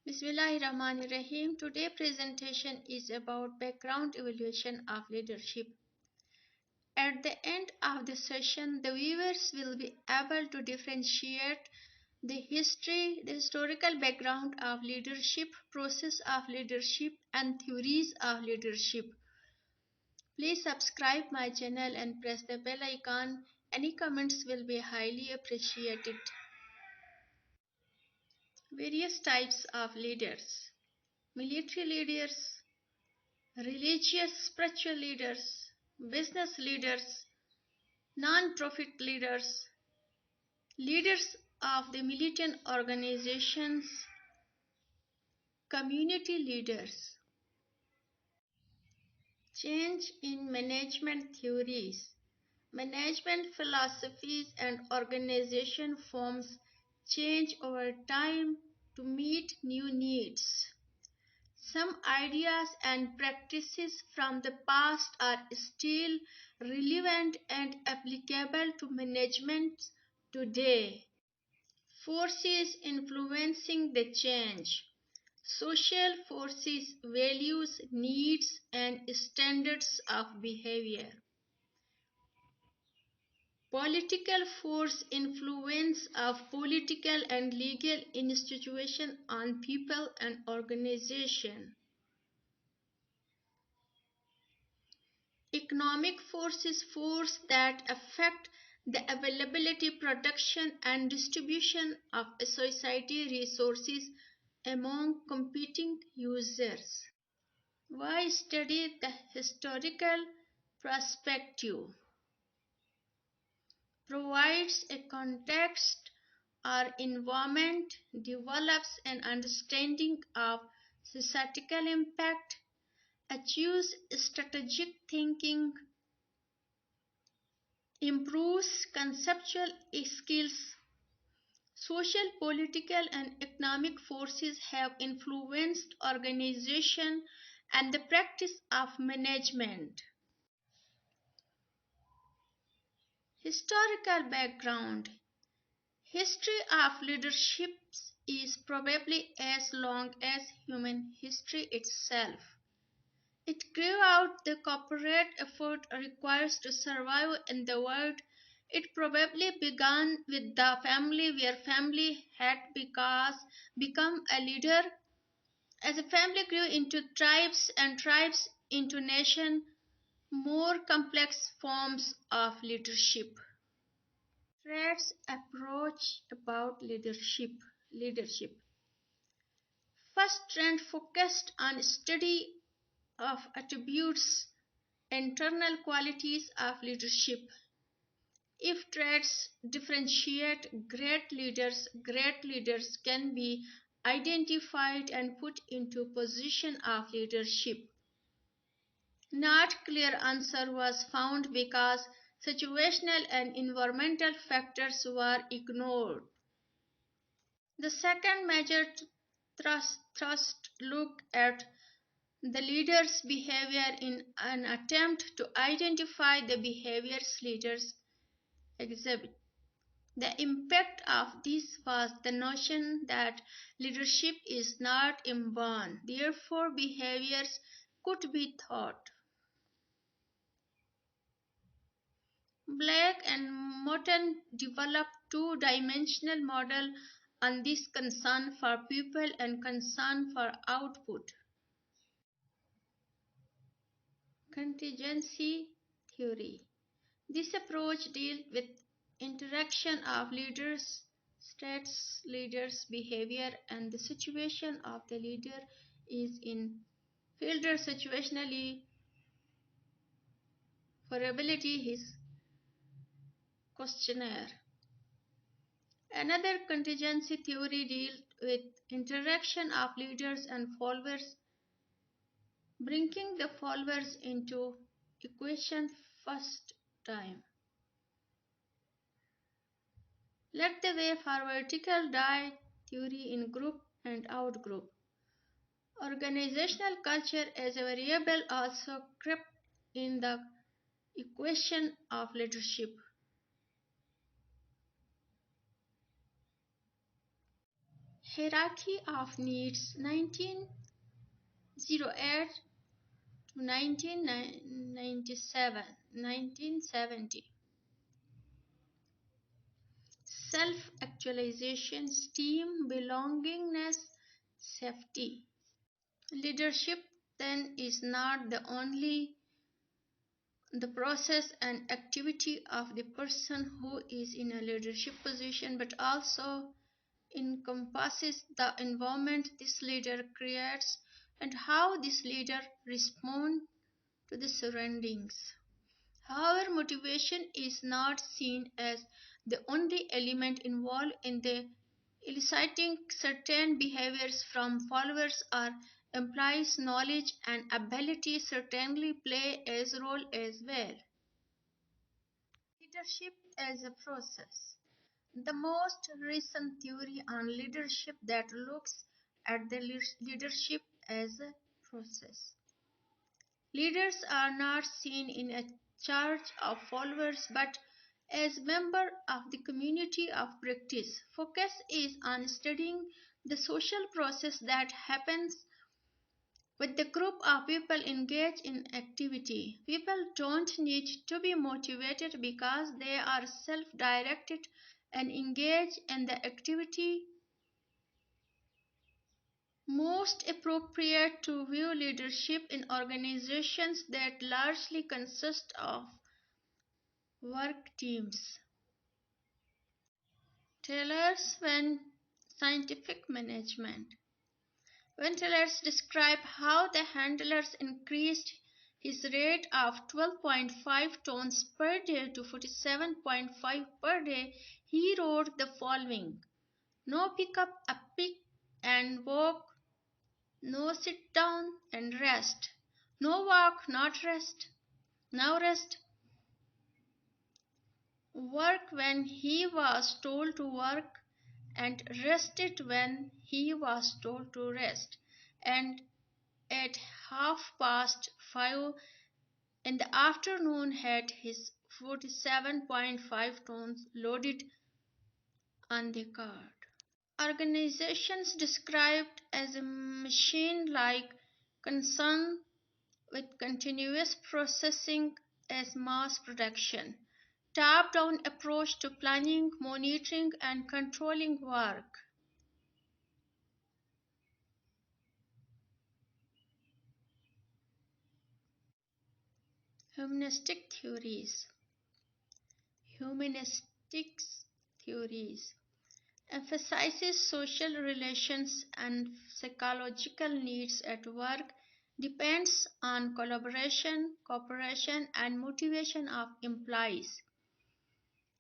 Bismillahirrahmanirrahim. Today's presentation is about background evaluation of leadership. At the end of the session, the viewers will be able to differentiate the historical background of leadership, process of leadership, and theories of leadership. Please subscribe my channel and press the bell icon. Any comments will be highly appreciated. Various types of leaders: military leaders, religious spiritual leaders, business leaders, non-profit leaders, leaders of the militant organizations, community leaders. Change in management theories. Management philosophies and organization forms change over time to meet new needs. Some ideas and practices from the past are still relevant and applicable to management today. Forces influencing the change. Social forces, values, needs, and standards of behavior. Political force, influence of political and legal institutions on people and organizations. Economic forces, force that affect the availability, production, and distribution of a society resources among competing users. Why study the historical perspective? Provides a context or environment, develops an understanding of societal impact, achieves strategic thinking, improves conceptual skills. Social, political, and economic forces have influenced organization and the practice of management. Historical background. History of leadership is probably as long as human history itself. It grew out the corporate effort required to survive in the world. It probably began with the family, where family had become a leader. As a family grew into tribes and tribes into nation, more complex forms of leadership. Fred's approach about leadership. First trend focused on study of attributes, internal qualities of leadership. If traits differentiate great leaders can be identified and put into position of leadership. Not clear answer was found because situational and environmental factors were ignored. The second major thrust looked at the leader's behavior in an attempt to identify the behaviors leaders exhibit. The impact of this was the notion that leadership is not inborn, therefore behaviors could be taught. Black and Morton developed two-dimensional model on this concern for people and concern for output. Contingency theory. This approach deals with interaction of leaders, states, leaders' behavior, and the situation of the leader is in filter situationally for ability his questionnaire. Another contingency theory deals with interaction of leaders and followers, bringing the followers into equation first time. Led the way for vertical die theory in group and outgroup. Organizational culture as a variable also crept in the equation of leadership. Hierarchy of Needs 1908 to 1970. Self-actualization, esteem, belongingness, safety. Leadership then is not the only the process and activity of the person who is in a leadership position, but also encompasses the environment this leader creates and how this leader responds to the surroundings. However, motivation is not seen as the only element involved in the eliciting certain behaviors from followers or employees. Knowledge and ability certainly play a role as well. Leadership as a process. The most recent theory on leadership that looks at the leadership as a process. Leaders are not seen in a charge of followers but as members of the community of practice. Focus is on studying the social process that happens with the group of people engaged in activity. People don't need to be motivated because they are self-directed and engaged in the activity. Most appropriate to view leadership in organizations that largely consist of work teams. Taylor's when scientific management. When Taylor's described how the handlers increased his rate of 12.5 tons per day to 47.5 per day, he wrote the following: no pick up a pick and walk, no sit down and rest, no walk, not rest, now rest. Work when he was told to work, and rested when he was told to rest. And at 5:30 in the afternoon had his 47.5 tons loaded on the cart. Organizations described as a machine-like concern with continuous processing as mass production. Top-down approach to planning, monitoring, and controlling work. Humanistic theories. Humanistics theories emphasizes social relations and psychological needs at work, depends on collaboration, cooperation, and motivation of employees.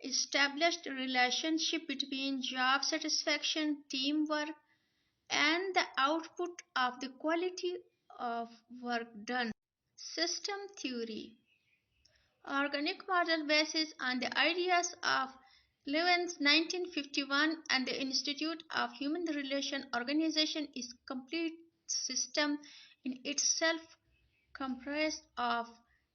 Established relationship between job satisfaction, teamwork, and the output of the quality of work done. System theory. Organic model basis on the ideas of Levin's 1951 and the Institute of Human Relation Organization is complete system in itself comprised of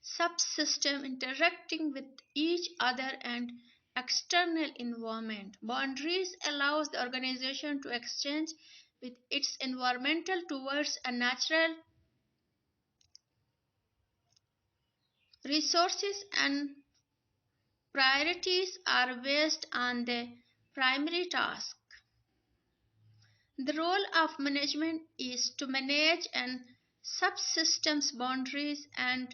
subsystems interacting with each other and external environment. Boundaries allows the organization to exchange with its environmental towards a natural resources and priorities are based on the primary task. The role of management is to manage and subsystems boundaries and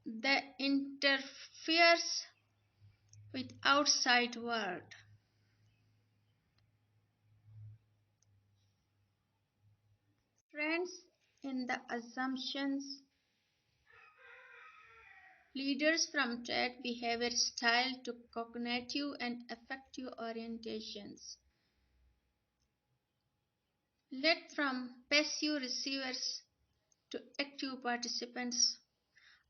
the interferes with outside world. Trends in the assumptions. Leaders from trait behavior style to cognitive and affective orientations. Led from passive receivers to active participants.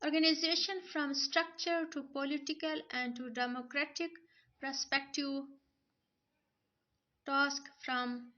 Organization from structure to political and to democratic perspective. Task from